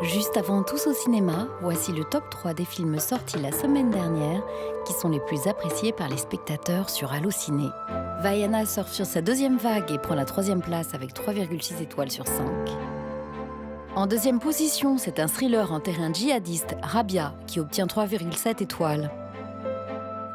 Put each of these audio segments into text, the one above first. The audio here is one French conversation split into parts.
Juste avant Tous au cinéma, voici le top 3 des films sortis la semaine dernière qui sont les plus appréciés par les spectateurs sur Allociné. Vaiana surfe sur sa deuxième vague et prend la troisième place avec 3,6 étoiles sur 5. En deuxième position, c'est un thriller en terrain djihadiste, Rabia, qui obtient 3,7 étoiles.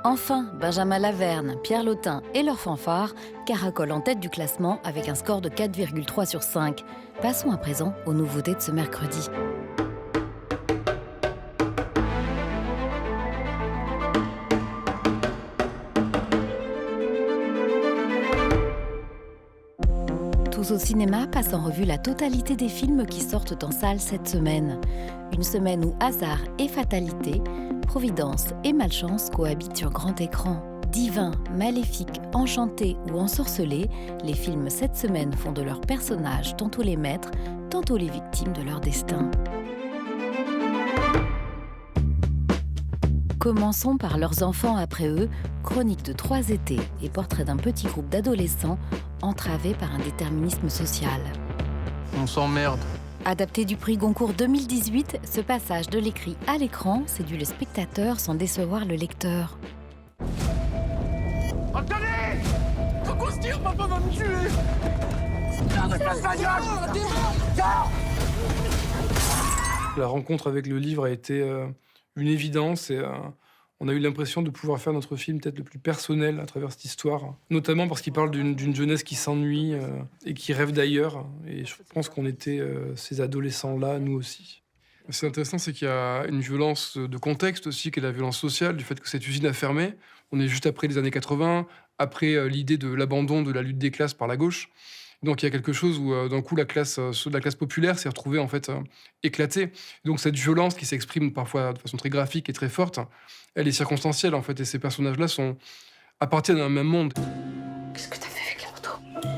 Enfin, Benjamin Laverne, Pierre Lotin et leur fanfare caracolent en tête du classement avec un score de 4,3 sur 5. Passons à présent aux nouveautés de ce mercredi. Tous au cinéma passe en revue la totalité des films qui sortent en salle cette semaine. Une semaine où hasard et fatalité, providence et malchance cohabitent sur grand écran. Divins, maléfiques, enchantés ou ensorcelés, les films cette semaine font de leurs personnages tantôt les maîtres, tantôt les victimes de leur destin. Commençons par Leurs enfants après eux, chronique de 3 étés et portrait d'un petit groupe d'adolescents entravés par un déterminisme social. On s'emmerde. Adapté du prix Goncourt 2018, ce passage de l'écrit à l'écran séduit le spectateur sans décevoir le lecteur. Attendez! Faut qu'on se tire, papa va me tuer! La rencontre avec le livre a été une évidence et on a eu l'impression de pouvoir faire notre film peut-être le plus personnel à travers cette histoire, notamment parce qu'il parle d'une jeunesse qui s'ennuie et qui rêve d'ailleurs. Et je pense qu'on était ces adolescents-là, nous aussi. C'est intéressant, c'est qu'il y a une violence de contexte aussi, qui est la violence sociale, du fait que cette usine a fermé. On est juste après les années 80, après l'idée de l'abandon de la lutte des classes par la gauche. Donc il y a quelque chose où d'un coup la classe populaire s'est retrouvée en fait éclatée. Donc cette violence qui s'exprime parfois de façon très graphique et très forte, elle est circonstancielle en fait. Et ces personnages-là appartiennent à un même monde. Qu'est-ce que t'as fait avec la moto?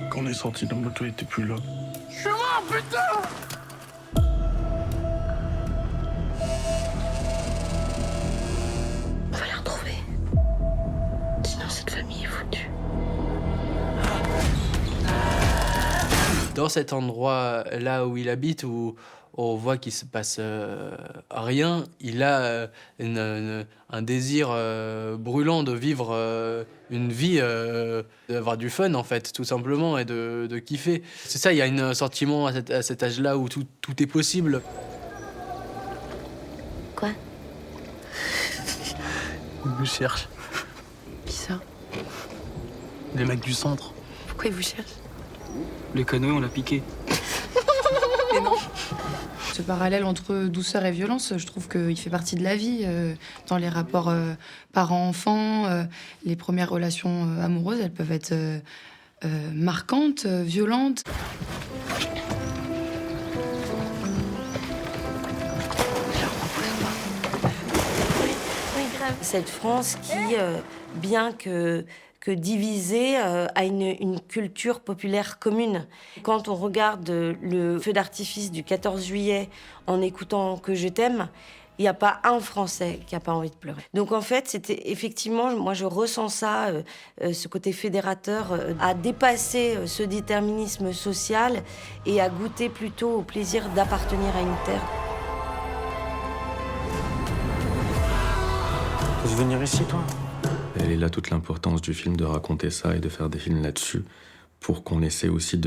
Quand on est sorti, la moto était plus là. Je suis mort, putain! On va la retrouver. Sinon cette famille est foutue. Dans cet endroit-là où il habite, où on voit qu'il se passe rien, il a un désir brûlant de vivre une vie, d'avoir du fun en fait, tout simplement, et de kiffer. C'est ça, il y a un sentiment à cet âge-là où tout est possible. Quoi? Ils vous cherchent. Qui ça? Les mecs du centre. Pourquoi ils vous cherchent? Les canoës, on l'a piqué. Mais non. Ce parallèle entre douceur et violence, je trouve qu'il fait partie de la vie, dans les rapports parents-enfants, les premières relations amoureuses, elles peuvent être marquantes, violentes. Cette France qui, bien que divisée, a une culture populaire commune. Quand on regarde le feu d'artifice du 14 juillet en écoutant Que je t'aime, il n'y a pas un Français qui n'a pas envie de pleurer. Donc en fait, c'était effectivement, moi je ressens ça, ce côté fédérateur, à dépasser ce déterminisme social et à goûter plutôt au plaisir d'appartenir à une terre. Tu veux venir ici, toi? Elle est là toute l'importance du film, de raconter ça et de faire des films là-dessus, pour qu'on essaie aussi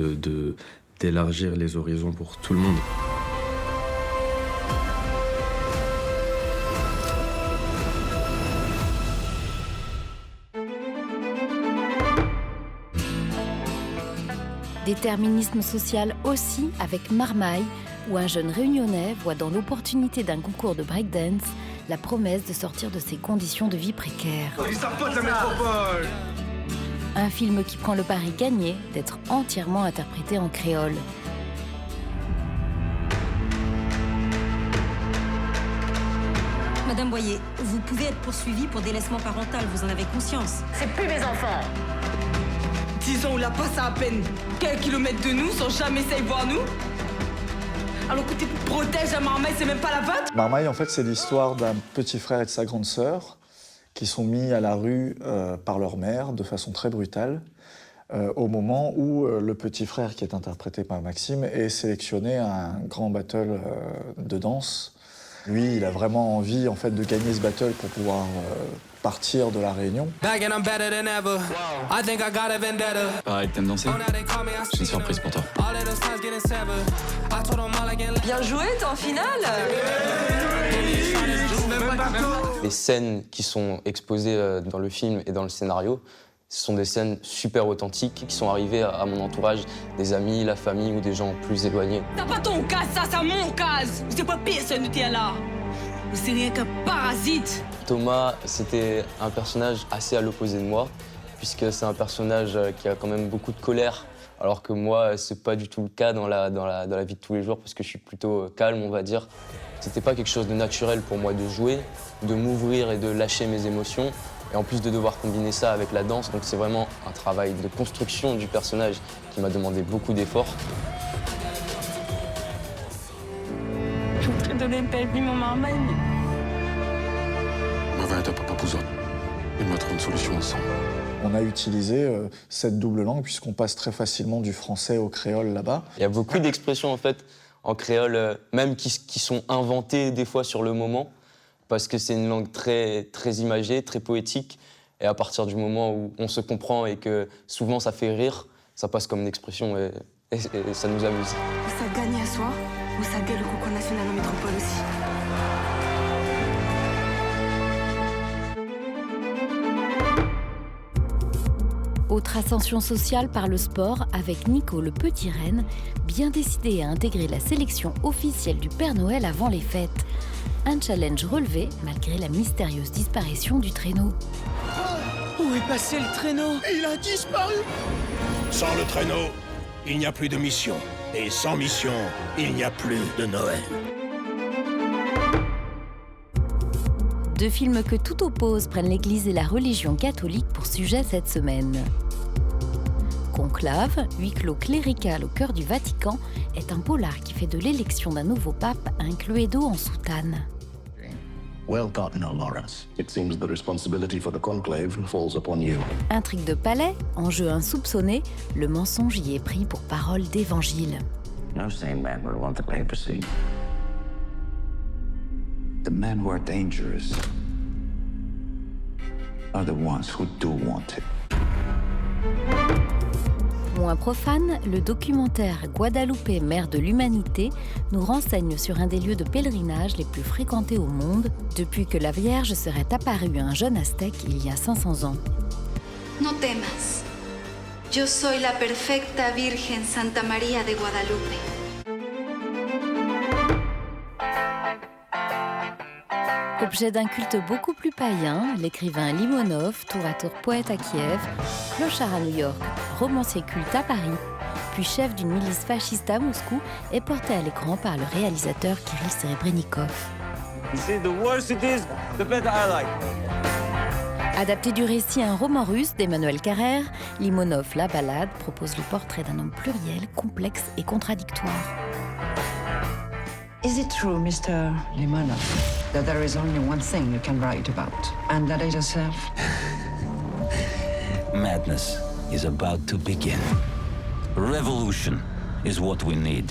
d'élargir les horizons pour tout le monde. Déterminisme social aussi avec Marmaille, où un jeune réunionnais voit dans l'opportunité d'un concours de breakdance la promesse de sortir de ses conditions de vie précaires. Ils savent pas de la métropole! Un film qui prend le pari gagné d'être entièrement interprété en créole. Madame Boyer, vous pouvez être poursuivie pour délaissement parental, vous en avez conscience. C'est plus mes enfants. 10 ans, on l'a passé à peine quelques kilomètres de nous sans jamais essayer de voir nous. Alors que tu protèges la Marmaille, c'est même pas la vôtre. Marmaille, en fait, c'est l'histoire d'un petit frère et de sa grande sœur qui sont mis à la rue par leur mère de façon très brutale. au moment où le petit frère, qui est interprété par Maxime, est sélectionné à un grand battle de danse. Lui, il a vraiment envie en fait, de gagner ce battle pour pouvoir partir de la Réunion. Pareil, t'aimes danser? J'ai une surprise pour toi. Bien joué, t'es en finale. Les scènes qui sont exposées dans le film et dans le scénario, ce sont des scènes super authentiques qui sont arrivées à mon entourage, des amis, la famille ou des gens plus éloignés. T'as pas ton cas, ça, c'est mon cas. C'est pas personne qui est là. C'est rien qu'un parasite. Thomas, c'était un personnage assez à l'opposé de moi, puisque c'est un personnage qui a quand même beaucoup de colère, alors que moi, c'est pas du tout le cas dans la vie de tous les jours, parce que je suis plutôt calme, on va dire. C'était pas quelque chose de naturel pour moi de jouer, de m'ouvrir et de lâcher mes émotions, et en plus de devoir combiner ça avec la danse, donc c'est vraiment un travail de construction du personnage qui m'a demandé beaucoup d'efforts. Je voudrais donner baby mon marmaille. Ma va être papa pousson. Et on va trouver une solution ensemble. On a utilisé cette double langue puisqu'on passe très facilement du français au créole là-bas. Il y a beaucoup d'expressions en fait en créole, même qui sont inventées des fois sur le moment, parce que c'est une langue très, très imagée, très poétique. Et à partir du moment où on se comprend et que souvent ça fait rire, ça passe comme une expression et ça nous amuse. Ça gagne à soi ou ça gagne le concours national en métropole aussi. Autre ascension sociale par le sport avec Nico le petit renne, bien décidé à intégrer la sélection officielle du Père Noël avant les fêtes. Un challenge relevé malgré la mystérieuse disparition du traîneau. Où est passé le traîneau? Il a disparu. Sans le traîneau, il n'y a plus de mission. Et sans mission, il n'y a plus de Noël. Deux films que tout oppose prennent l'Église et la religion catholique pour sujet cette semaine. Conclave, huis clos clérical au cœur du Vatican, est un polar qui fait de l'élection d'un nouveau pape un Cluedo en soutane. Well gotten, Lawrence. It seems the responsibility for the conclave falls upon you. Intrigue de palais, enjeu insoupçonné, le mensonge y est pris pour parole d'évangile. No sane man would want the papacy. The men who are dangerous are the ones who do want it. Moins profane, le documentaire Guadalupe, mère de l'humanité, nous renseigne sur un des lieux de pèlerinage les plus fréquentés au monde depuis que la Vierge serait apparue à un jeune Aztèque il y a 500 ans. No temas. Yo soy la perfecta Virgen Santa María de Guadalupe. Objet d'un culte beaucoup plus païen, l'écrivain Limonov, tour à tour poète à Kiev, clochard à New York, romancier culte à Paris, puis chef d'une milice fasciste à Moscou, est porté à l'écran par le réalisateur Kirill Serebrennikov. Adapté du récit un roman russe d'Emmanuel Carrère, Limonov, La Ballade, propose le portrait d'un homme pluriel, complexe et contradictoire. Is it true, Mr. Limonov, that there is only one thing you can write about, and that is yourself? Madness is about to begin. Revolution is what we need.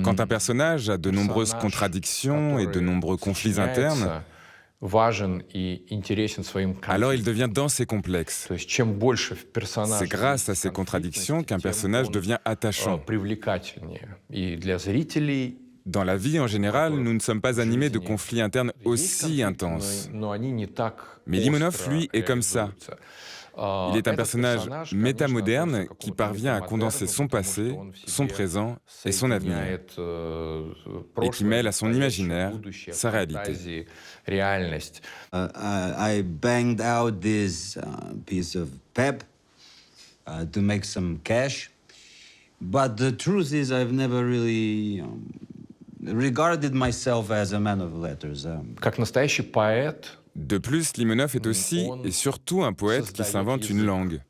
Quand un personnage a de nombreuses contradictions et de nombreux conflits internes, alors il devient dense et complexe. C'est grâce à ces contradictions qu'un personnage devient attachant. Dans la vie en général, nous ne sommes pas animés de conflits internes aussi intenses. Mais Limonov, lui, est comme ça. Il est un personnage métamoderne qui parvient à condenser son passé, son présent et son avenir, et qui mêle à son imaginaire sa réalité. I banged out this piece of pep to make some cash, but the truth is I've never really regarded myself as a man of letters. De plus, Limonov est aussi et surtout un poète qui s'invente une langue.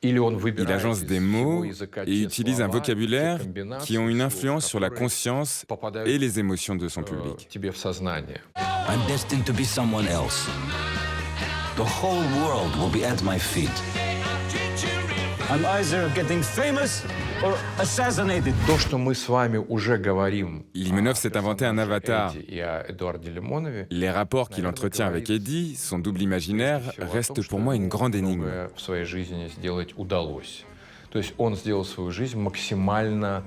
Il agence des mots et utilise un vocabulaire qui ont une influence sur la conscience et les émotions de son public. I'm destined to be someone else. the whole world will be at my feet. I'm either getting famous or assassinated. То, что мы с вами уже говорим. Limonov s'est inventé un avatar. И о Эдуарде Лимонове. Les rapports qu'il entretient avec Eddie, son double imaginaire, restent pour moi une grande énigme. В своей жизни сделать удалось. То есть он сделал свою жизнь максимально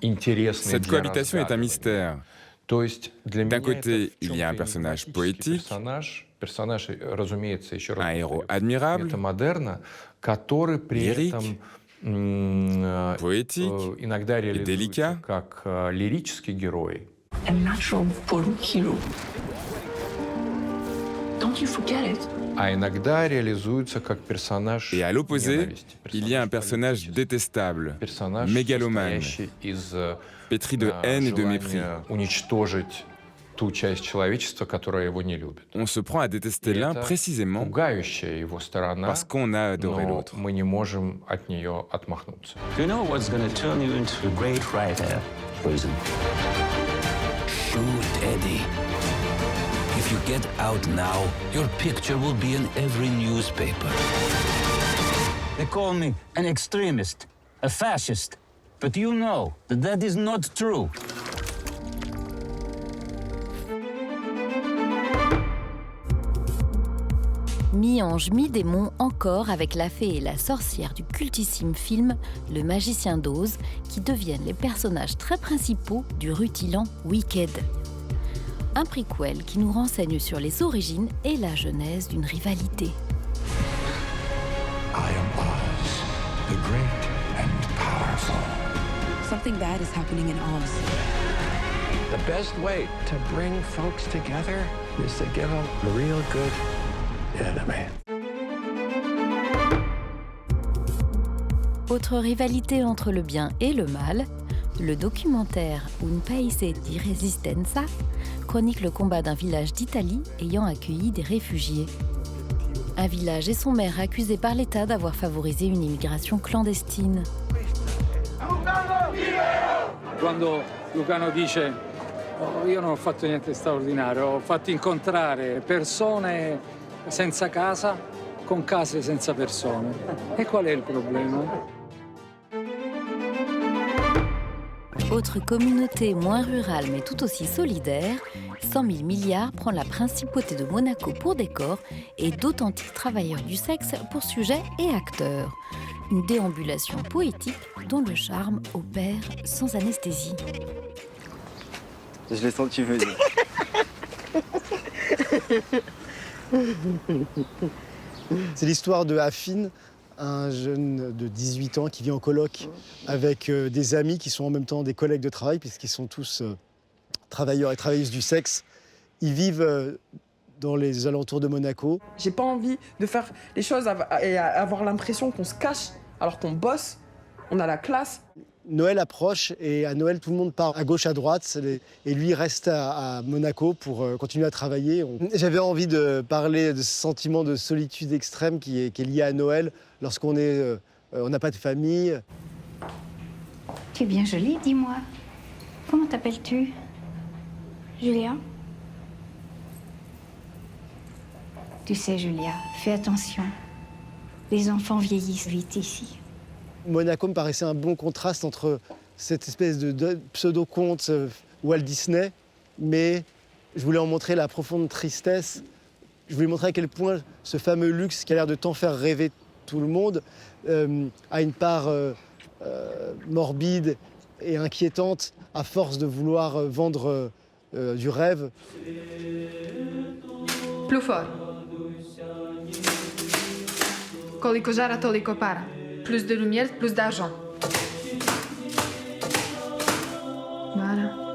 интересной. Cette cohabitation est un mystère. D'un côté, il y a un personnage poétique, un héros admirable, lyrique, poétique et délicat. A natural born hero. Don't you forget it. Et à l'opposé, il y a un personnage détestable, mégalomane, pétri de haine et de mépris. On se prend à détester l'un précisément parce qu'on a adoré l'autre. Do you know what's going to turn you into a great writer, Poison? Shoot, Eddie. If you get out now, your picture will be in every newspaper. They call me an extremist, a fascist. But you know that that is not true. Mi-ange, mi-démon encore avec la fée et la sorcière du cultissime film Le Magicien d'Oz, qui deviennent les personnages très principaux du rutilant Wicked. Un prequel qui nous renseigne sur les origines et la genèse d'une rivalité. I am Oz, the great and powerful. Something bad is happening in Oz. The best way to bring folks together is to give them a real good enemy. Autre rivalité entre le bien et le mal, le documentaire Un Paese di Resistenza chronique le combat d'un village d'Italie ayant accueilli des réfugiés. Un village et son maire accusés par l'État d'avoir favorisé une immigration clandestine. Quando Lucano dice oh, io non ho fatto niente di straordinario, ho fatto incontrare persone senza casa con case senza persone. E qual è il problema? Autre communauté moins rurale mais tout aussi solidaire, 100 000 milliards prend la principauté de Monaco pour décor et d'authentiques travailleurs du sexe pour sujet et acteurs. Une déambulation poétique dont le charme opère sans anesthésie. Je l'ai senti venir. C'est l'histoire de Affine, un jeune de 18 ans qui vit en coloc avec des amis qui sont en même temps des collègues de travail, puisqu'ils sont tous travailleurs et travailleuses du sexe. Ils vivent dans les alentours de Monaco. J'ai pas envie de faire les choses et avoir l'impression qu'on se cache alors qu'on bosse, on a la classe. Noël approche et à Noël, tout le monde part à gauche, à droite et lui reste à Monaco pour continuer à travailler. J'avais envie de parler de ce sentiment de solitude extrême qui est lié à Noël lorsqu'on n'a pas de famille. Tu es bien jolie, dis-moi. Comment t'appelles-tu? Julia. Tu sais, Julia, fais attention. Les enfants vieillissent vite ici. Monaco me paraissait un bon contraste entre cette espèce de pseudo-conte Walt Disney, mais je voulais en montrer la profonde tristesse. Je voulais montrer à quel point ce fameux luxe qui a l'air de tant faire rêver tout le monde a une part morbide et inquiétante à force de vouloir vendre du rêve. Plus fort. Koliko žara, toliko para. Plus de lumière, plus d'argent. Voilà.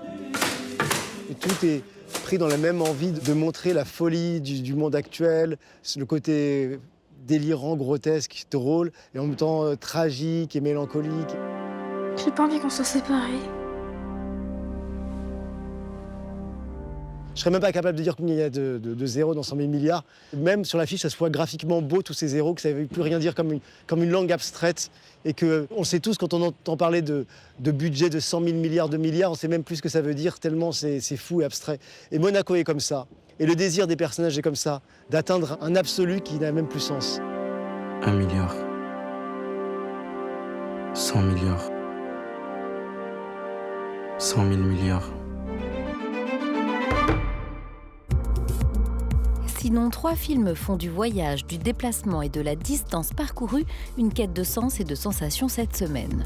Et tout est pris dans la même envie de montrer la folie du monde actuel, le côté délirant, grotesque, drôle, et en même temps tragique et mélancolique. J'ai pas envie qu'on soit séparés. Je serais même pas capable de dire combien il y a de zéros dans 100 000 milliards. Même sur l'affiche, ça se voit graphiquement beau, tous ces zéros, que ça ne veut plus rien dire comme une langue abstraite. Et qu'on sait tous, quand on entend parler de budget de 100 000 milliards de milliards, on sait même plus ce que ça veut dire, tellement c'est fou et abstrait. Et Monaco est comme ça. Et le désir des personnages est comme ça, d'atteindre un absolu qui n'a même plus sens. 1 milliard. 100 milliards. 100 000 milliards. Sinon, 3 films font du voyage, du déplacement et de la distance parcourue une quête de sens et de sensations cette semaine.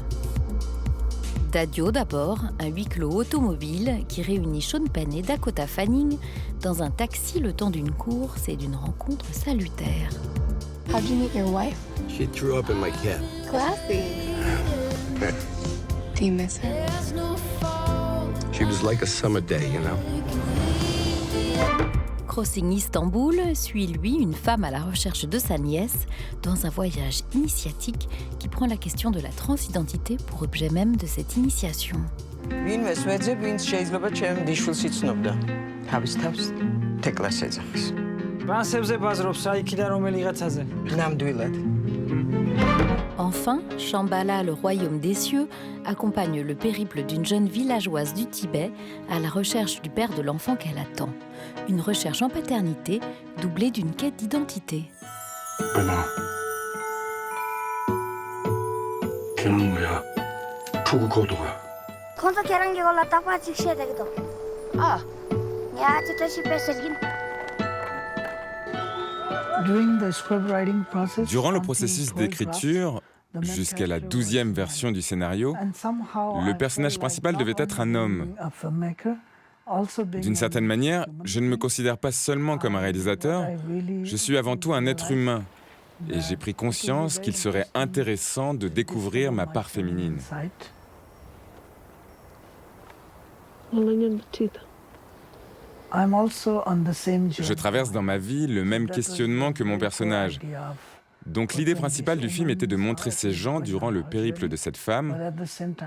Daddio d'abord, un huis clos automobile qui réunit Sean Penn et Dakota Fanning dans un taxi le temps d'une course et d'une rencontre salutaire. How'd you meet your wife? She threw up in my cab. Classy. Do you miss her? She was like a summer day, you know? Crossing Istanbul suit lui une femme à la recherche de sa nièce dans un voyage initiatique qui prend la question de la transidentité pour objet même de cette initiation. Enfin, Shambhala, le royaume des cieux, accompagne le périple d'une jeune villageoise du Tibet à la recherche du père de l'enfant qu'elle attend. Une recherche en paternité doublée d'une quête d'identité. Durant le processus d'écriture, jusqu'à la 12e version du scénario, le personnage principal devait être un homme. D'une certaine manière, je ne me considère pas seulement comme un réalisateur, je suis avant tout un être humain. Et j'ai pris conscience qu'il serait intéressant de découvrir ma part féminine. Je traverse dans ma vie le même questionnement que mon personnage. Donc l'idée principale du film était de montrer ces gens durant le périple de cette femme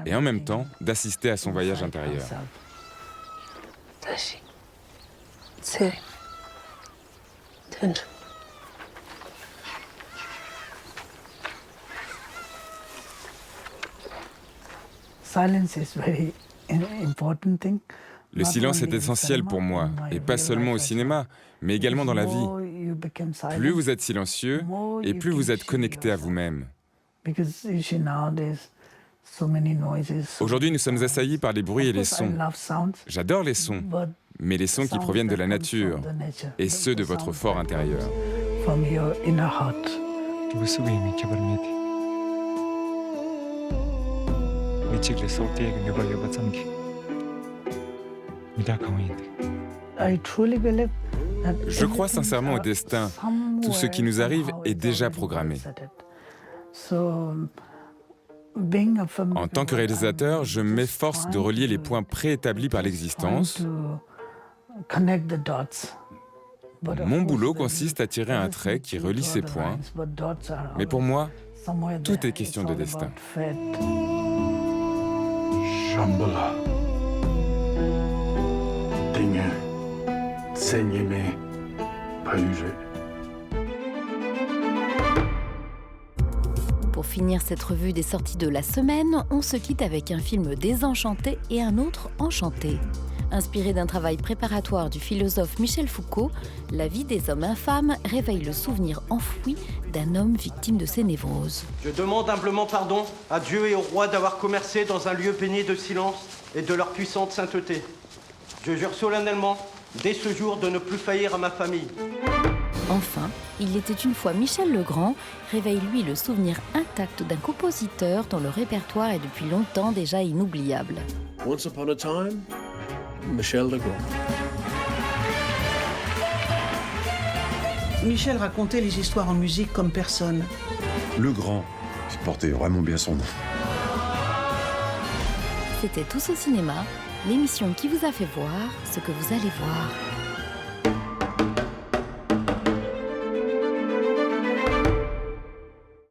et en même temps d'assister à son voyage intérieur. Le silence est essentiel pour moi, et pas seulement au cinéma, mais également dans la vie. Plus vous êtes silencieux, et plus vous êtes connecté à vous-même. Aujourd'hui, nous sommes assaillis par les bruits et les sons. J'adore les sons, mais les sons qui proviennent de la nature, et ceux de votre fort intérieur. Je crois sincèrement au destin. Tout ce qui nous arrive est déjà programmé. En tant que réalisateur, je m'efforce de relier les points préétablis par l'existence. Mon boulot consiste à tirer un trait qui relie ces points. Mais pour moi, tout est question de destin. Shambhala. Pour finir cette revue des sorties de la semaine, on se quitte avec un film désenchanté et un autre enchanté. Inspiré d'un travail préparatoire du philosophe Michel Foucault, La vie des hommes infâmes réveille le souvenir enfoui d'un homme victime de ses névroses. Je demande humblement pardon à Dieu et au roi d'avoir commercé dans un lieu baigné de silence et de leur puissante sainteté. Je jure solennellement, dès ce jour, de ne plus faillir à ma famille. Enfin, Il était une fois Michel Legrand réveille lui le souvenir intact d'un compositeur dont le répertoire est depuis longtemps déjà inoubliable. Once upon a time, Michel Legrand. Michel racontait les histoires en musique comme personne. Legrand, il portait vraiment bien son nom. C'était Tous au cinéma, l'émission qui vous a fait voir ce que vous allez voir.